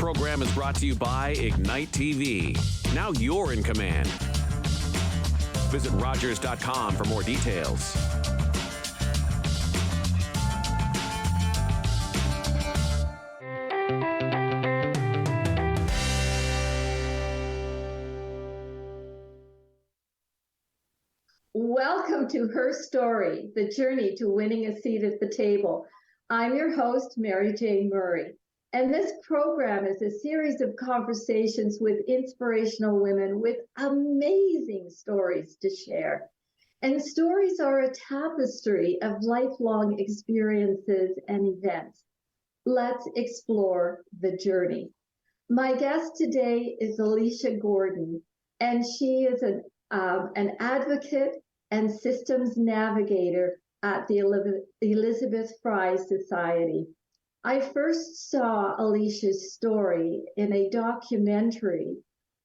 program is brought to you by Ignite TV. Now you're in command. Visit Rogers.com for more details. Welcome to Her Story, the journey to winning a seat at the table. I'm your host, Mary Jane Murray, and this program is a series of conversations with inspirational women with amazing stories to share. And stories are a tapestry of lifelong experiences and events. Let's explore the journey. My guest today is Alicia Gordon, and she is an advocate and systems navigator at the Elizabeth Fry Society. I first saw Alicia's story in a documentary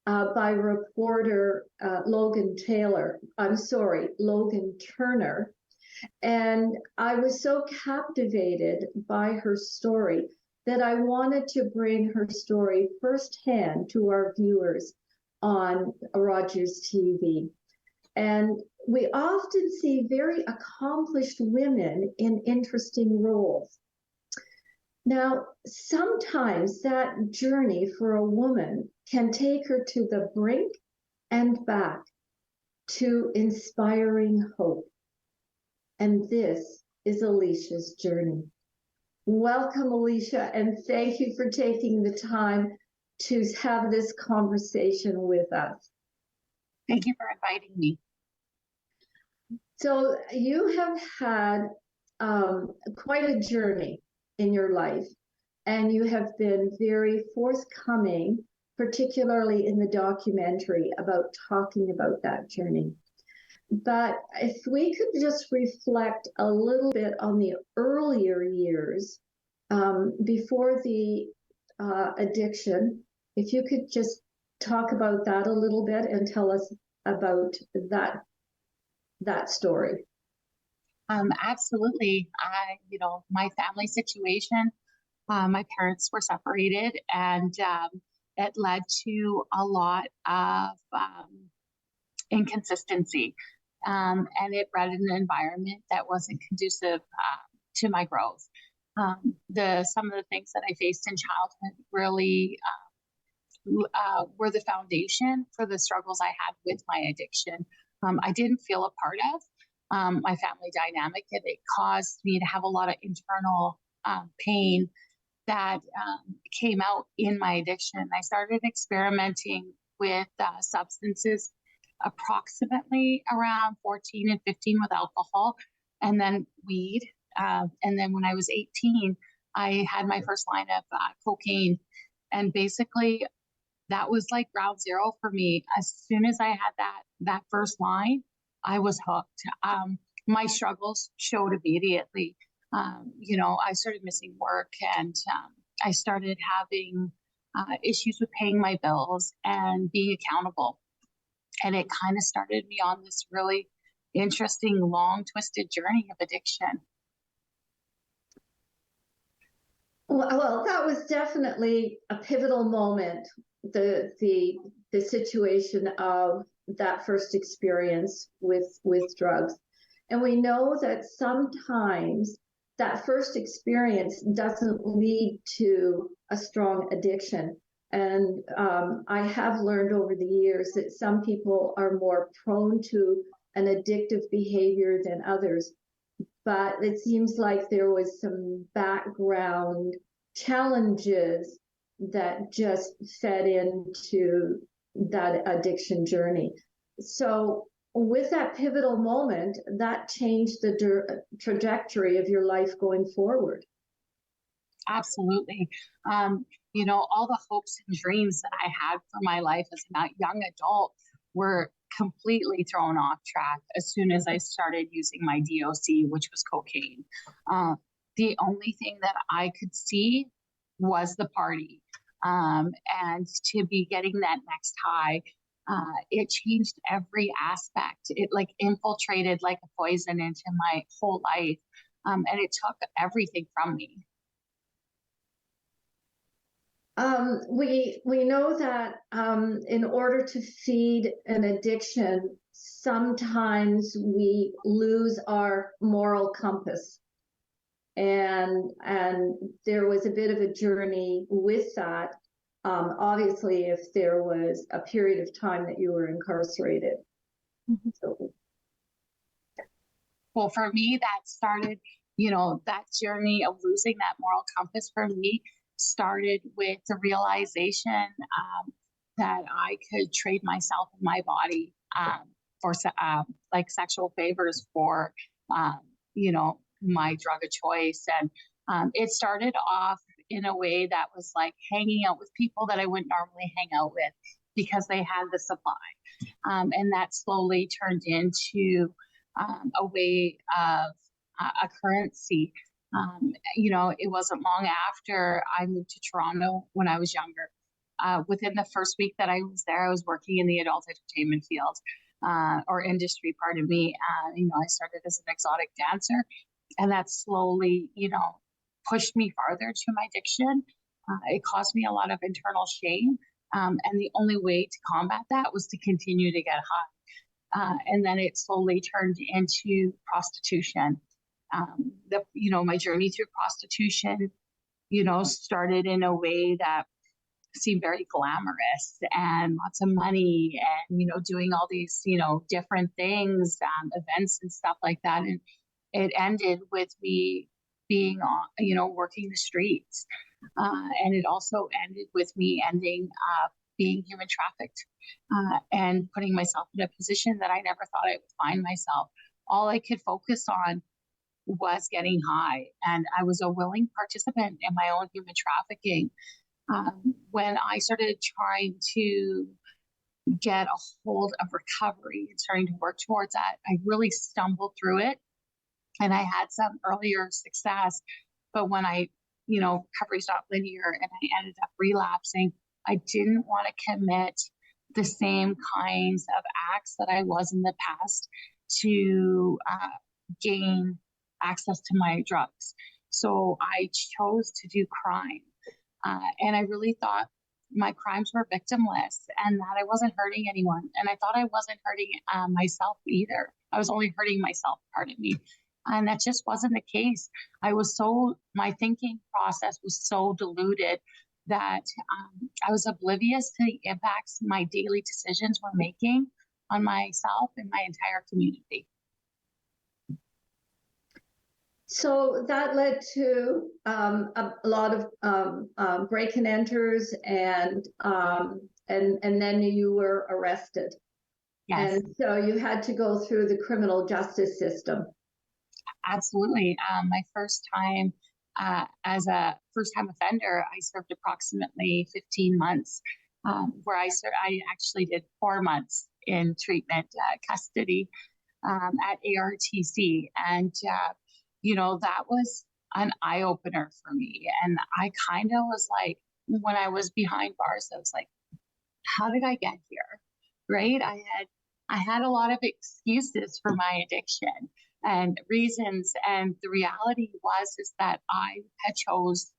by reporter Logan Turner, and I was so captivated by her story that I wanted to bring her story firsthand to our viewers on Rogers TV. And we often see very accomplished women in interesting roles. Now, sometimes that journey for a woman can take her to the brink and back to inspiring hope. And this is Alicia's journey. Welcome, Alicia, and thank you for taking the time to have this conversation with us. Thank you for inviting me. So you have had quite a journey in your life, and you have been very forthcoming, particularly in the documentary, about talking about that journey. But if we could just reflect a little bit on the earlier years before the addiction, if you could just talk about that a little bit and tell us about that story. Absolutely. My family situation, my parents were separated, and it led to a lot of inconsistency. And it bred an environment that wasn't conducive to my growth. Some of the things that I faced in childhood really were the foundation for the struggles I had with my addiction. I didn't feel a part of my family dynamic, and it caused me to have a lot of internal pain that came out in my addiction. I started experimenting with substances approximately around 14 and 15 with alcohol, and then weed. And then when I was 18, I had my first line of cocaine. And basically, that was like ground zero for me. As soon as I had that first line, I was hooked. My struggles showed immediately. I started missing work, and I started having issues with paying my bills and being accountable. And it kind of started me on this really interesting, long, twisted journey of addiction. Well, that was definitely a pivotal moment, the situation of that first experience with drugs. And we know that sometimes that first experience doesn't lead to a strong addiction. And I have learned over the years that some people are more prone to an addictive behavior than others. But it seems like there was some background challenges that just fed into that addiction journey. So with that pivotal moment, that changed the trajectory of your life going forward. Absolutely. All the hopes and dreams that I had for my life as a young adult were completely thrown off track as soon as I started using my DOC, which was cocaine. The only thing that I could see was the party. And to be getting that next high, it changed every aspect. It infiltrated like a poison into my whole life. And it took everything from me. We know that in order to feed an addiction, sometimes we lose our moral compass, and there was a bit of a journey with that. Obviously, if there was a period of time that you were incarcerated. Mhm. So, Well, for me, that started, that journey of losing that moral compass for me started with the realization that I could trade myself and my body for like sexual favors for, um, my drug of choice. And it started off in a way that was like hanging out with people that I wouldn't normally hang out with because they had the supply. And that slowly turned into a way of a currency. It wasn't long after I moved to Toronto when I was younger. Within the first week that I was there, I was working in the adult entertainment field or industry, pardon me. I started as an exotic dancer, and that slowly, pushed me farther to my addiction. It caused me a lot of internal shame. And the only way to combat that was to continue to get high. And then it slowly turned into prostitution. My journey through prostitution, started in a way that seemed very glamorous and lots of money and, doing all these, different things, events and stuff like that. And it ended with me being on, working the streets. And it also ended with me ending up being human trafficked and putting myself in a position that I never thought I would find myself. All I could focus on was getting high, and I was a willing participant in my own human trafficking. When I started trying to get a hold of recovery and starting to work towards that, I really stumbled through it, and I had some earlier success. But when recovery's not linear and I ended up relapsing, I didn't want to commit the same kinds of acts that I was in the past to gain access to my drugs. So I chose to do crime. And I really thought my crimes were victimless and that I wasn't hurting anyone. And I thought I wasn't hurting myself either. I was only hurting myself, pardon me. And that just wasn't the case. My thinking process was so diluted that I was oblivious to the impacts my daily decisions were making on myself and my entire community. So that led to a lot of break and enters, and then you were arrested. Yes. And so you had to go through the criminal justice system. Absolutely. My first time as a first-time offender, I served approximately 15 months, where I actually did 4 months in treatment custody at ARTC. And, that was an eye-opener for me. And I kind of was like, when I was behind bars, I was like, how did I get here? Right? I had a lot of excuses for my addiction and reasons. And the reality is that I had chose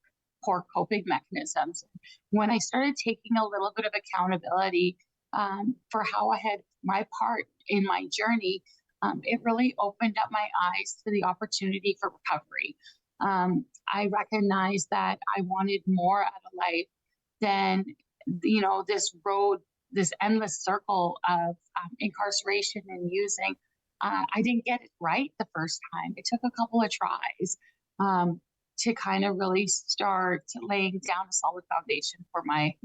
poor coping mechanisms. When I started taking a little bit of accountability for how I had my part in my journey, it really opened up my eyes to the opportunity for recovery. I recognized that I wanted more out of life than, this road, this endless circle of incarceration and using. I didn't get it right the first time. It took a couple of tries to kind of really start laying down a solid foundation for my,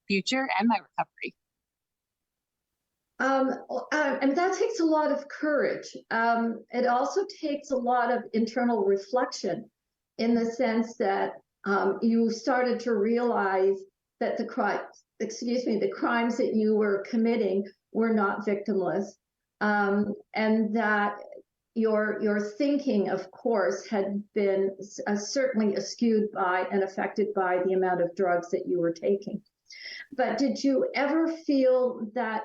future and my recovery. And that takes a lot of courage. It also takes a lot of internal reflection, in the sense that you started to realize that the crimes that you were committing were not victimless, and that your thinking, of course, had been certainly skewed by and affected by the amount of drugs that you were taking. But did you ever feel that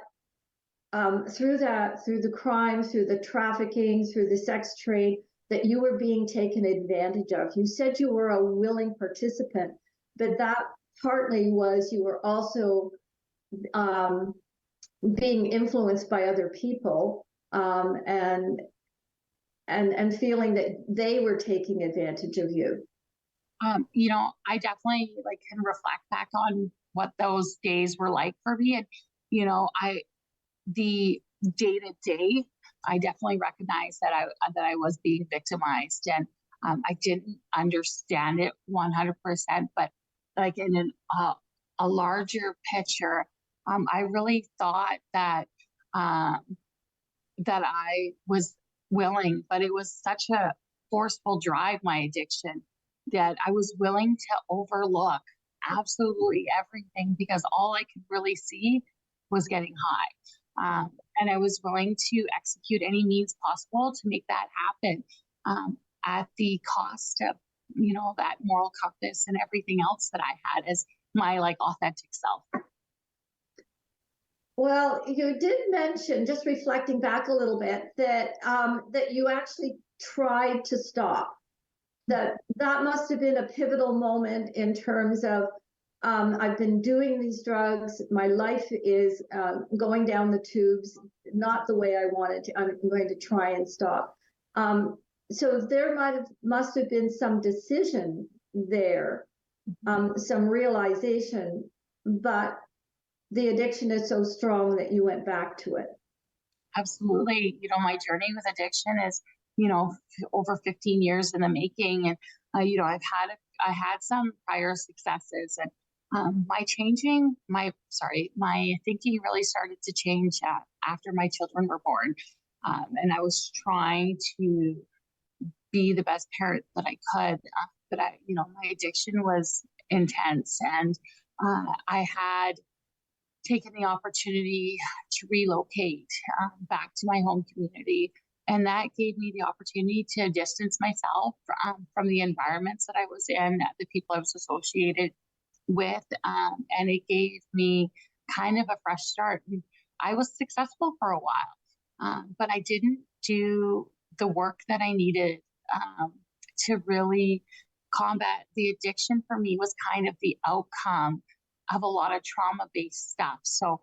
through the crime, through the trafficking, through the sex trade, that you were being taken advantage of? You said you were a willing participant, but that partly was you were also being influenced by other people, and feeling that they were taking advantage of you. I definitely like can reflect back on what those days were like for me. And, the day to day, I definitely recognized that I was being victimized, and I didn't understand it 100%, but like in a larger picture, I really thought that that I was willing, but it was such a forceful drive, my addiction, that I was willing to overlook absolutely everything because all I could really see was getting high. And I was willing to execute any means possible to make that happen, at the cost of, that moral compass and everything else that I had as my like authentic self. Well, you did mention, just reflecting back a little bit, that that you actually tried to stop. That must have been a pivotal moment in terms of, I've been doing these drugs. My life is going down the tubes, not the way I wanted to. I'm going to try and stop. So there must have been some decision there, some realization, but the addiction is so strong that you went back to it. Absolutely. My journey with addiction is, over 15 years in the making. And, I had some prior successes, and my thinking really started to change after my children were born. And I was trying to be the best parent that I could, but my addiction was intense, and I had taken the opportunity to relocate back to my home community. And that gave me the opportunity to distance myself from the environments that I was in, the people I was associated with. And it gave me kind of a fresh start. And I was successful for a while, but I didn't do the work that I needed to really combat the addiction. For me, was kind of the outcome of a lot of trauma-based stuff. So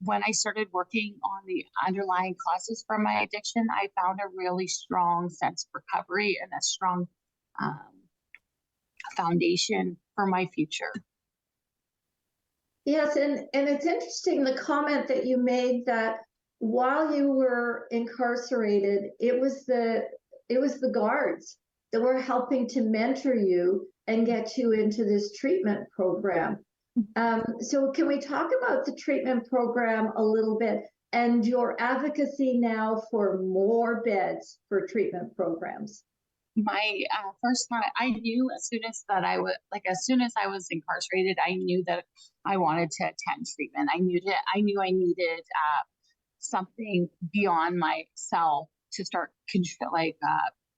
when I started working on the underlying causes for my addiction, I found a really strong sense of recovery and a strong foundation for my future. Yes, and it's interesting, the comment that you made that while you were incarcerated, it was the guards that were helping to mentor you and get you into this treatment program. So can we talk about the treatment program a little bit and your advocacy now for more beds for treatment programs? My first time, I knew as soon as I was incarcerated, I knew that I wanted to attend treatment. I knew I needed something beyond myself to start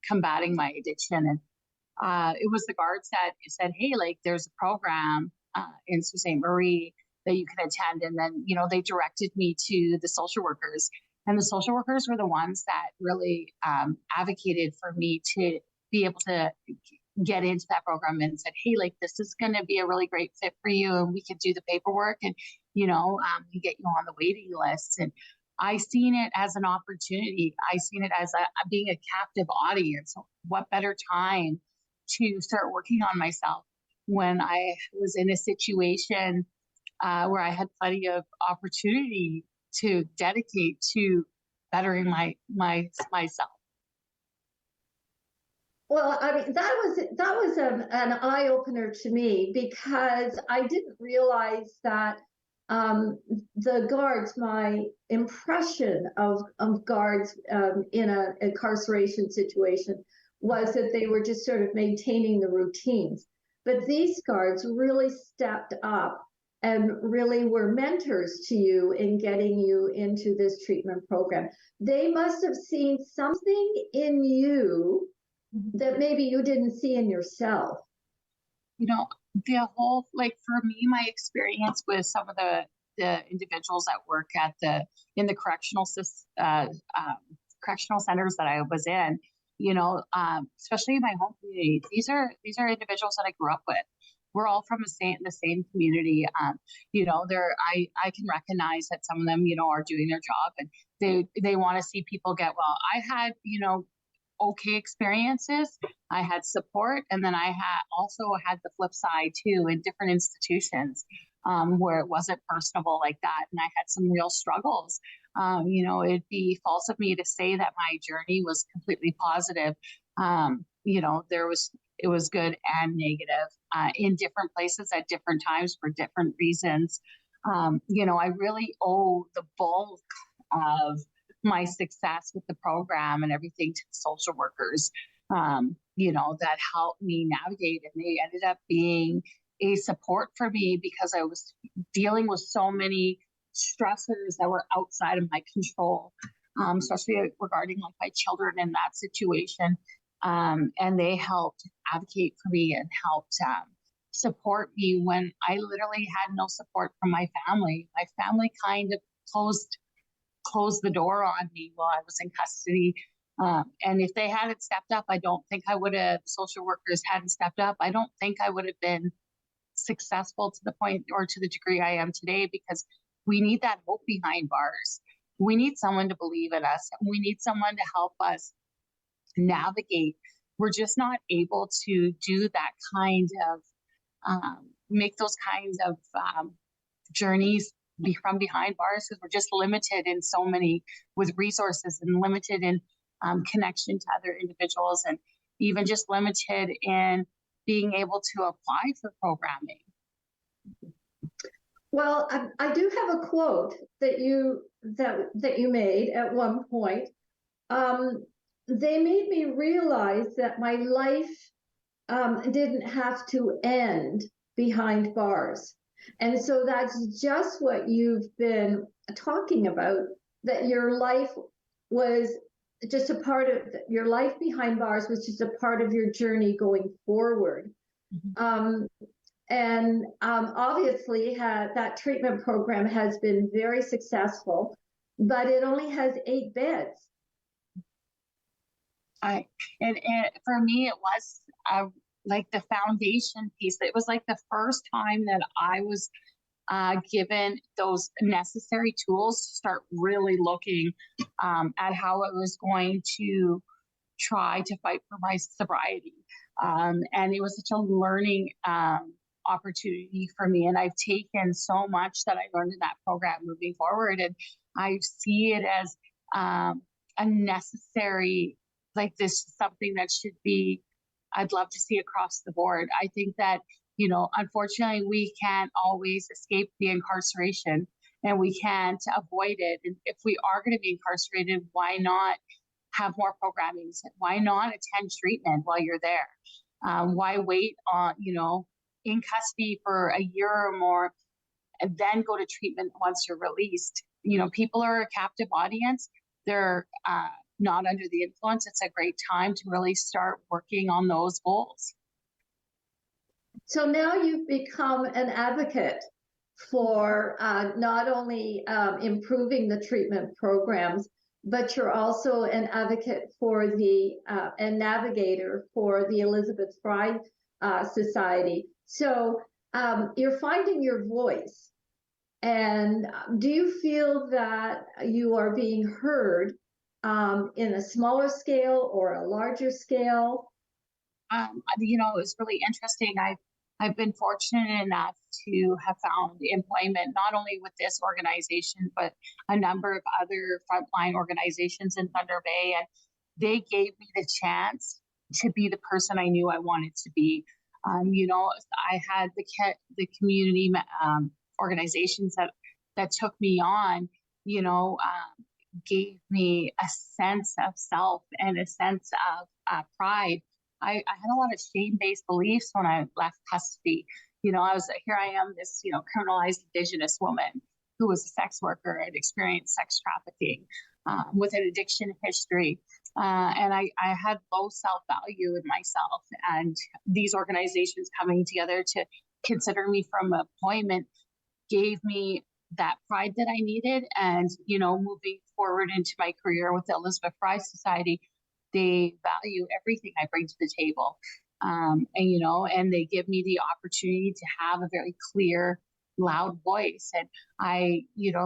combating my addiction. And it was the guards that said, "Hey, there's a program in Sault Ste. Marie that you can attend." And then, they directed me to the social workers. And the social workers were the ones that really advocated for me to be able to get into that program, and said, "Hey, this is going to be a really great fit for you, and we can do the paperwork, and we get you on the waiting list." And I seen it as an opportunity. I seen it as being a captive audience. What better time to start working on myself when I was in a situation where I had plenty of opportunity to dedicate to bettering myself. Well, I mean, that was an eye opener to me, because I didn't realize that the guards, my impression of guards in an incarceration situation was that they were just sort of maintaining the routines. But these guards really stepped up and really were mentors to you in getting you into this treatment program. They must have seen something in you that maybe you didn't see in yourself. The whole, for me, my experience with some of the individuals that work in the correctional centers that I was in, especially in my home community, these are individuals that I grew up with. we're all from the same community. I can recognize that some of them, are doing their job and they want to see people get well. I had, okay experiences. I had support, and then I had the flip side too in different institutions where it wasn't personable like that, and I had some real struggles. It'd be false of me to say that my journey was completely positive. It was good and negative in different places at different times for different reasons. I really owe the bulk of my success with the program and everything to the social workers, that helped me navigate. And they ended up being a support for me because I was dealing with so many stressors that were outside of my control, especially regarding like my children in that situation. And they helped advocate for me and helped support me when I literally had no support from my family. My family kind of closed the door on me while I was in custody. And if they hadn't stepped up, I don't think I would have, social workers hadn't stepped up, I don't think I would have been successful to the point or to the degree I am today, because we need that hope behind bars. We need someone to believe in us. We need someone to help us navigate. We're just not able to do that kind of, make those kinds of journeys from behind bars, because we're just limited in so many with resources and limited in connection to other individuals, and even just limited in being able to apply for programming. Well, I do have a quote that you made at one point. They made me realize that my life didn't have to end behind bars. And so that's just what you've been talking about, that your life was just a part of your life behind bars, was just a part of your journey going forward. Mm-hmm. And obviously that treatment program has been very successful, but it only has 8 beds. And for me, it was like the foundation piece. It was like the first time that I was given those necessary tools to start really looking at how I was going to try to fight for my sobriety. And it was such a learning opportunity for me. And I've taken so much that I learned in that program moving forward. And I see it as a necessary, like this, something that should be, I'd love to see across the board. I think that, unfortunately, we can't always escape the incarceration, and we can't avoid it. And if we are going to be incarcerated, why not have more programming? Why not attend treatment while you're there? Why wait on, in custody for a year or more and then go to treatment once you're released? People are a captive audience. They're not under the influence. It's a great time to really start working on those goals. So now you've become an advocate for not only improving the treatment programs, but you're also an advocate for and navigator for the Elizabeth Fry Society. So you're finding your voice. And do you feel that you are being heard in a smaller scale or a larger scale? It's really interesting. I've been fortunate enough to have found employment not only with this organization, but a number of other frontline organizations in Thunder Bay. And they gave me the chance to be the person I knew I wanted to be. I had the community organizations that took me on, gave me a sense of self and a sense of pride. I had a lot of shame-based beliefs when I left custody. Here I am, this, criminalized Indigenous woman who was a sex worker and experienced sex trafficking with an addiction history. And I had low self-value in myself. And these organizations coming together to consider me from employment gave me that pride that I needed. And, moving forward into my career with the Elizabeth Fry Society, they value everything I bring to the table. And they give me the opportunity to have a very clear, loud voice. And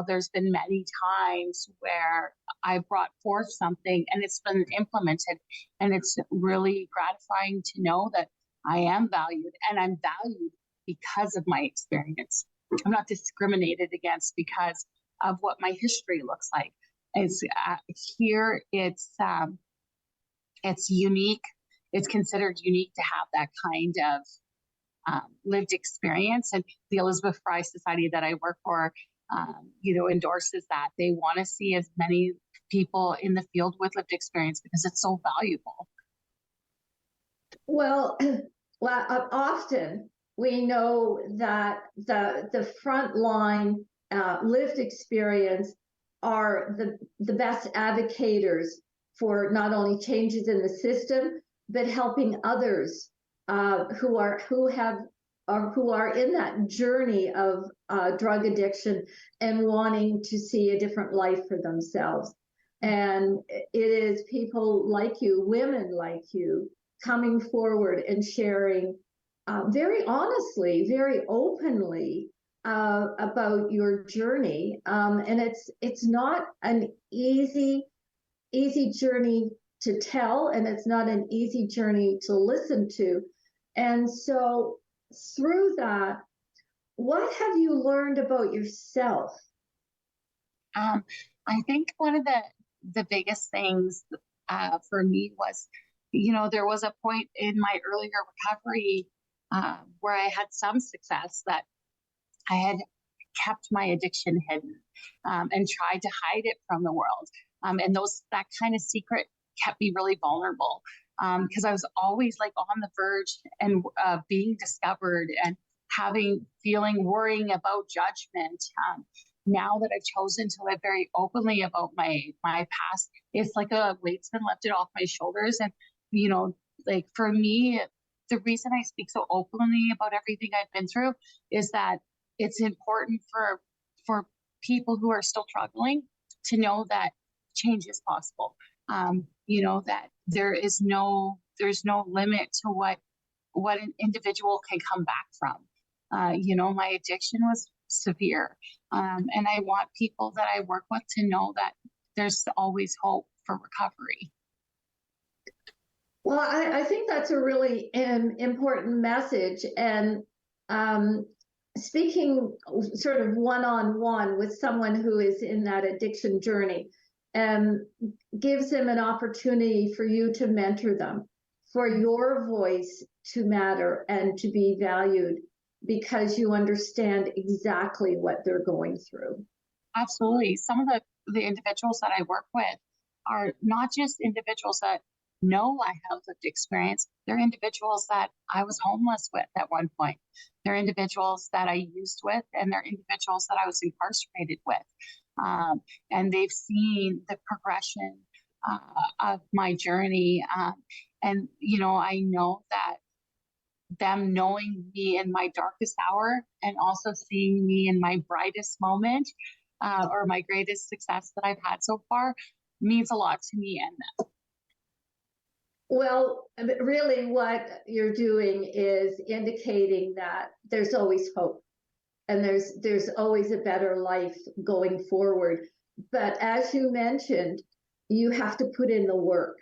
there's been many times where I brought forth something and it's been implemented, and it's really gratifying to know that I am valued, and I'm valued because of my experience. I'm not discriminated against because of what my history looks like. Here it's unique. It's considered unique to have that kind of lived experience. And the Elizabeth Fry Society that I work for, endorses that. They want to see as many people in the field with lived experience because it's so valuable. Well, often we know that the frontline lived experience are the best advocators for not only changes in the system, but helping others who are in that journey of drug addiction and wanting to see a different life for themselves. And it is people like you, women like you, coming forward and sharing very honestly, very openly about your journey. And it's not an easy journey to tell, and it's not an easy journey to listen to. And so through that, what have you learned about yourself? I think one of the biggest things for me was, there was a point in my earlier recovery where I had some success, that I had kept my addiction hidden and tried to hide it from the world. And that kind of secret kept me really vulnerable because I was always like on the verge and being discovered and worrying about judgment. Now that I've chosen to live very openly about my past, it's like a weight's been lifted off my shoulders. And, like for me, the reason I speak so openly about everything I've been through is that it's important for people who are still struggling to know that change is possible. That there's no limit to what an individual can come back from. My addiction was severe. And I want people that I work with to know that there's always hope for recovery. Well, I think that's a really important message. And speaking sort of one-on-one with someone who is in that addiction journey gives them an opportunity for you to mentor them, for your voice to matter and to be valued, because you understand exactly what they're going through. Absolutely. Some of the individuals that I work with are not just individuals that know I have lived experience. They're individuals that I was homeless with at one point. They're individuals that I used with, and they're individuals that I was incarcerated with. And they've seen the progression of my journey. And I know that them knowing me in my darkest hour and also seeing me in my brightest moment or my greatest success that I've had so far means a lot to me and them. Well, really what you're doing is indicating that there's always hope and there's always a better life going forward. But as you mentioned, you have to put in the work.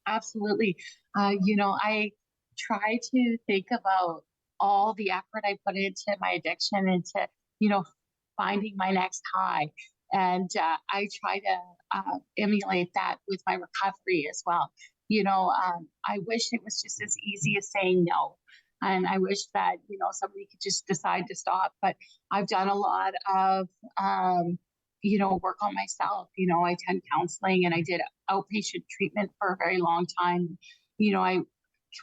Absolutely. I try to think about all the effort I put into my addiction, into, finding my next high. And I try to emulate that with my recovery as well. I wish it was just as easy as saying no. And I wish that, somebody could just decide to stop. But I've done a lot of, work on myself. I attend counseling, and I did outpatient treatment for a very long time. I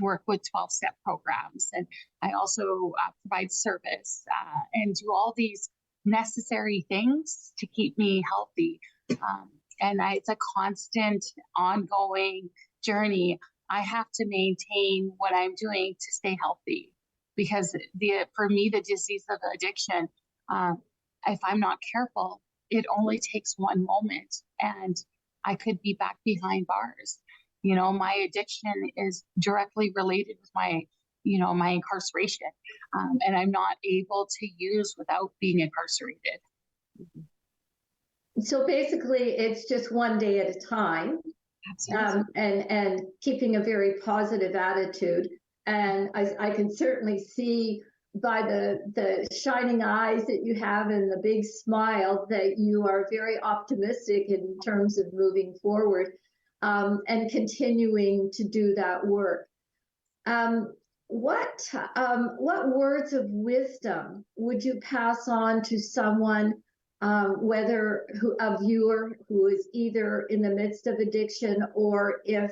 work with 12-step programs, and I also provide service and do all these necessary things to keep me healthy. And it's a constant, ongoing journey. I have to maintain what I'm doing to stay healthy, because for me, the disease of addiction, if I'm not careful, it only takes one moment and I could be back behind bars. My addiction is directly related with my incarceration. And I'm not able to use without being incarcerated. So basically, it's just one day at a time, and keeping a very positive attitude. And I can certainly see by the shining eyes that you have and the big smile that you are very optimistic in terms of moving forward, and continuing to do that work. What words of wisdom would you pass on to someone, whether a viewer who is either in the midst of addiction, or if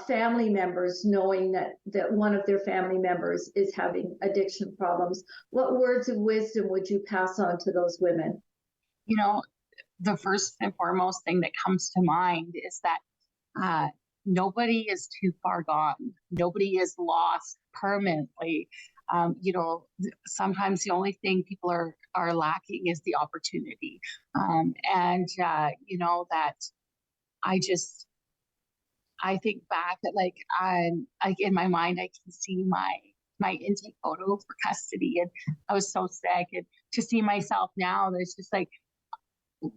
family members, knowing that one of their family members is having addiction problems? What words of wisdom would you pass on to those women? The first and foremost thing that comes to mind is that nobody is too far gone. Nobody is lost permanently. Sometimes the only thing people are lacking is the opportunity. That I think back that in my mind, I can see my intake photo for custody, and I was so sick, and to see myself now, there's just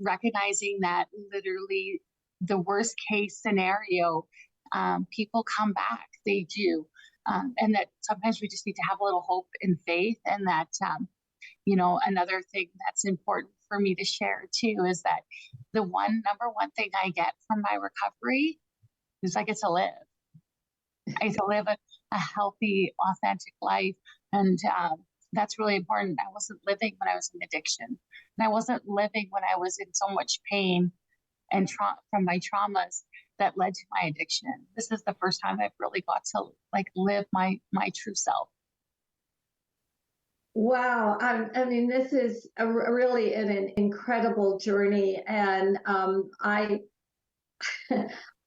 recognizing that literally the worst case scenario, people come back, they do. And that sometimes we just need to have a little hope and faith. And that, another thing that's important for me to share too, is that the number one thing I get from my recovery is I get to live. I get to live a healthy, authentic life. And that's really important. I wasn't living when I was in addiction. And I wasn't living when I was in so much pain and from my traumas that led to my addiction. This is the first time I've really got to live my true self. Wow. I mean, this is really an incredible journey. And I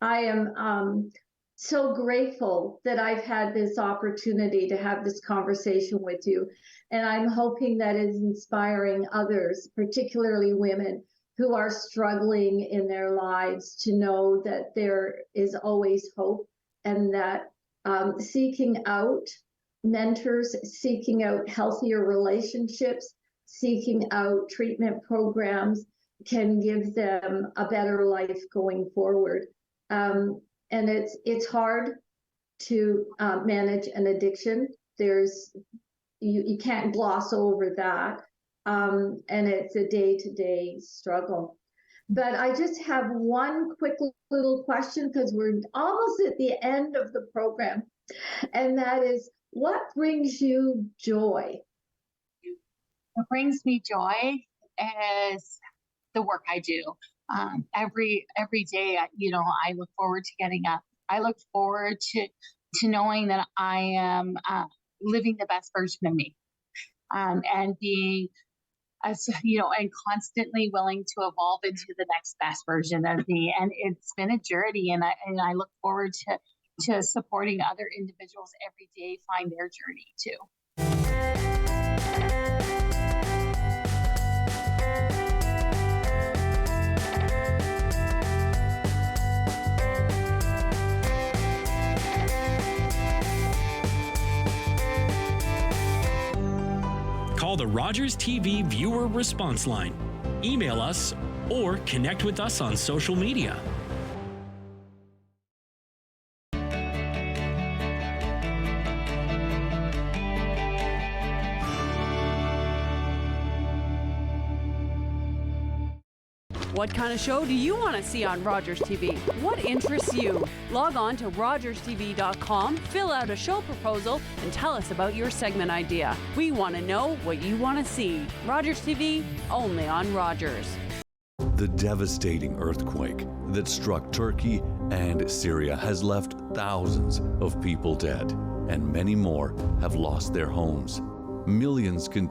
am so grateful that I've had this opportunity to have this conversation with you. And I'm hoping that is inspiring others, particularly women who are struggling in their lives, to know that there is always hope, and that seeking out mentors, seeking out healthier relationships, seeking out treatment programs can give them a better life going forward. And it's hard to manage an addiction. You can't gloss over that. And it's a day-to-day struggle. But I just have one quick little question, because we're almost at the end of the program. And that is, what brings you joy? What brings me joy is the work I do. Every day, I look forward to getting up. I look forward to knowing that I am living the best version of me, and being, and constantly willing to evolve into the next best version of me. And it's been a journey, and I look forward to supporting other individuals every day find their journey too. Call the Rogers TV viewer response line, email us, or connect with us on social media. What kind of show do you want to see on Rogers TV? What interests you? Log on to rogerstv.com, fill out a show proposal, and tell us about your segment idea. We want to know what you want to see. Rogers TV, only on Rogers. The devastating earthquake that struck Turkey and Syria has left thousands of people dead, and many more have lost their homes. Millions continue